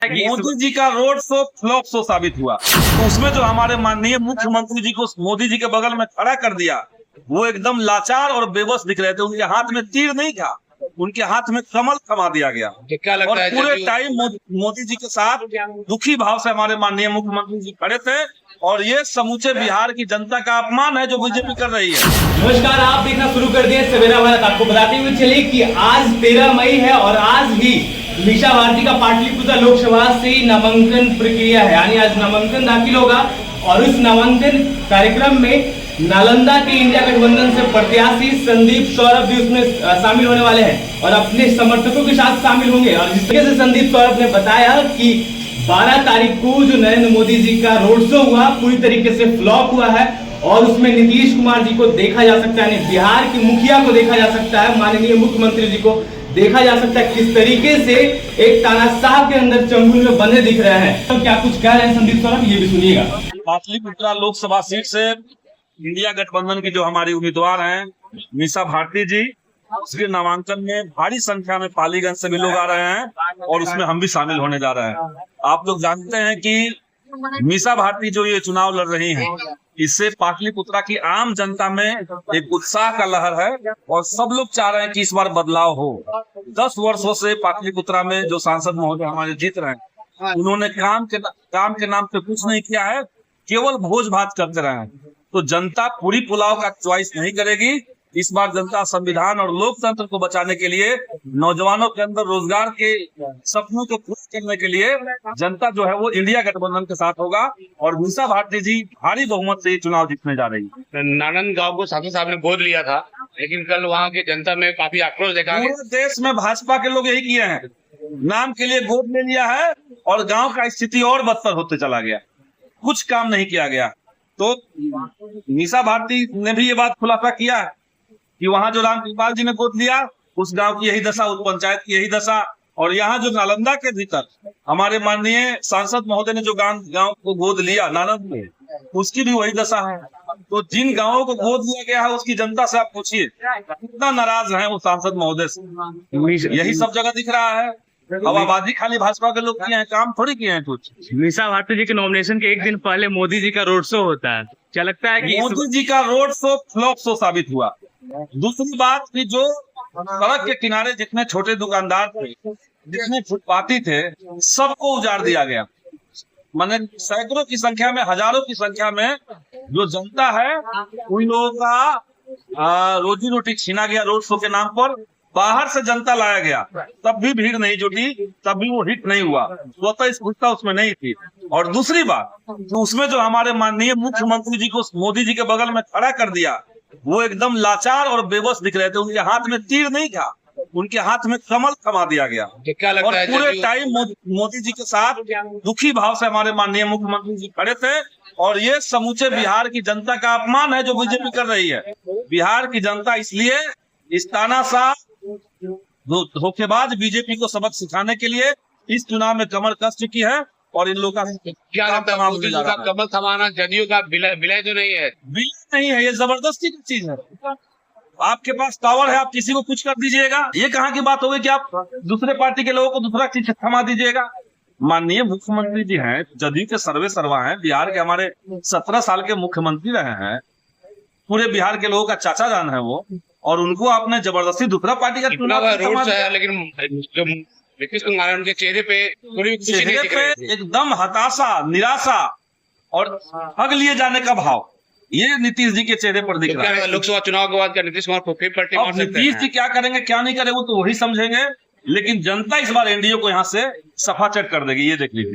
मोदी जी का road show flop show साबित हुआ। तो उसमें जो हमारे माननीय मुख्यमंत्री जी को मोदी जी के बगल में खड़ा कर दिया, वो एकदम लाचार और बेबस दिख रहे थे। उनके हाथ में तीर नहीं था, उनके हाथ में कमल थमा दिया गया। क्या लगता और है पूरे टाइम मोदी जी के साथ दुखी भाव से हमारे माननीय मुख्यमंत्री जी खड़े थे। और ये समूचे बिहार की जनता का अपमान है जो बीजेपी कर रही है। नमस्कार, आप देखना शुरू कर दिए सवेरा भारत। आपको बताते हुए चले कि आज 13 मई है और आज ही मीसा भारती का पाटलिपुत्र लोकसभा से नामांकन प्रक्रिया है, यानी आज नामांकन दाखिल होगा। और उस नामांकन कार्यक्रम में नालंदा के इंडिया गठबंधन से प्रत्याशी संदीप सौरभ भी उसमें शामिल होने वाले हैं और अपने समर्थकों के साथ शामिल होंगे। और जिस तरीके से संदीप सौरभ ने बताया कि 12 तारीख को जो नरेंद्र मोदी जी का रोड शो हुआ पूरी तरीके से फ्लॉप हुआ है और उसमें नीतीश कुमार जी को देखा जा सकता है, बिहार की मुखिया को देखा जा सकता है, माननीय मुख्यमंत्री जी को देखा जा सकता है किस तरीके से एक तानाशाह के अंदर चंगुल में बंधे दिख रहे हैं। तो क्या कुछ कह रहे हैं संदीप सौरभ, ये भी सुनिएगा। पाटलिपुत्रा लोकसभा सीट से इंडिया गठबंधन की जो हमारी उम्मीदवार हैं मीसा भारती जी, उसके नामांकन में भारी संख्या में पालीगंज से भी लोग आ रहे हैं और उसमें हम भी शामिल होने जा रहे हैं। आप लोग जानते हैं कि मीसा भारती जो ये चुनाव लड़ रही हैं, इससे पाटलिपुत्रा की आम जनता में एक उत्साह का लहर है और सब लोग चाह रहे हैं कि इस बार बदलाव हो। 10 वर्षों से पाटलिपुत्रा में जो सांसद महोदय हमारे जीत रहे हैं, उन्होंने काम के नाम पे कुछ नहीं किया है, केवल भोज भात करते रहे हैं। तो जनता पूरी पुलाव का चॉइस नहीं करेगी। इस बार जनता संविधान और लोकतंत्र को बचाने के लिए, नौजवानों के अंदर रोजगार के सपनों को पूरा करने के लिए जनता जो है वो इंडिया गठबंधन के साथ होगा और मीसा भारती जी भारी बहुमत से चुनाव जीतने जा रही है। नानंद गांव को सांसद साहब ने गोद लिया था, लेकिन कल वहाँ की जनता में काफी आक्रोश देखा। पूरे देश में भाजपा के लोग यही किए हैं, नाम के लिए गोद ले लिया है और गाँव का स्थिति और बदतर होते चला गया, कुछ काम नहीं किया गया। तो मीसा भारती ने भी ये बात खुलासा किया है कि वहां जो रामकृपाल जी ने गोद लिया, उस गांव की यही दशा, उस पंचायत की यही दशा। और यहाँ जो नालंदा के भीतर हमारे माननीय सांसद महोदय ने जो गांव को गोद लिया नालंद में, उसकी भी वही दशा है। तो जिन गांवों को गोद लिया गया है उसकी जनता से आप पूछिए कितना नाराज है वो सांसद महोदय से। यही सब जगह दिख रहा है। हवाबाजी खाली भाजपा के लोग किए हैं, काम थोड़ी किए हैं कुछ। मीसा भारती जी के नॉमिनेशन के एक दिन पहले मोदी जी का रोड शो होता है, क्या लगता है कि मोदी जी का रोड शो फ्लॉप शो साबित हुआ। दूसरी बात कि जो सड़क के किनारे जितने छोटे दुकानदार थे, जितने फुटपाती थे, सबको उजाड़ दिया गया। माने सैकड़ों की संख्या में, हजारों की संख्या में जो जनता है उन लोगों का रोजी रोटी छीना गया रोड शो के नाम पर। बाहर से जनता लाया गया, तब भी भीड़ नहीं जुटी, तब भी वो हिट नहीं हुआ, स्वतः स्फूर्तता उसमें नहीं थी। और दूसरी बात, तो उसमें जो हमारे माननीय मुख्यमंत्री जी को मोदी जी के बगल में खड़ा कर दिया, वो एकदम लाचार और बेबस दिख रहे थे। उनके हाथ में तीर नहीं था, उनके हाथ में कमल थमा दिया गया। क्या लगता और है पूरे टाइम मोदी जी के साथ दुखी भाव से हमारे माननीय मुख्यमंत्री जी खड़े थे। और ये समूचे बिहार की जनता का अपमान है जो बीजेपी कर रही है। बिहार की जनता इसलिए इस तानाशाह धोखेबाज बीजेपी को सबक सिखाने के लिए इस चुनाव में कमर कस चुकी है और इन लोगों का क्या लगता है मोदी जी का कमल थमाना जदयू का विलय जो नहीं है? विलय नहीं है, ये जबरदस्ती की चीज है। आपके पास पावर है, आप किसी को कुछ कर दीजिएगा। ये कहाँ की बात हो गई कि आप दूसरे पार्टी के लोगों को दूसरा चीज थमा दीजिएगा। माननीय मुख्यमंत्री जी हैं, जदयू के सर्वे सर्वा हैं, बिहार के हमारे 17 साल के मुख्यमंत्री रहे हैं, पूरे बिहार के लोगों का चाचा जान है वो, और उनको आपने जबरदस्ती दूसरा पार्टी का चुनाव रोड है। लेकिन जो नीतीश कुमार उनके चेहरे पे एकदम हताशा, निराशा और हग लिए जाने का भाव, ये नीतीश जी के चेहरे पर दिख रहा है। लोकसभा चुनाव के बाद क्या नीतीश कुमार को फिर पलटी मार सकते हैं? नीतीश जी क्या करेंगे क्या नहीं करेंगे वो तो वही समझेंगे, लेकिन जनता इस बार एनडीए को यहाँ से सफाचट कर देगी, ये देख लीजिए।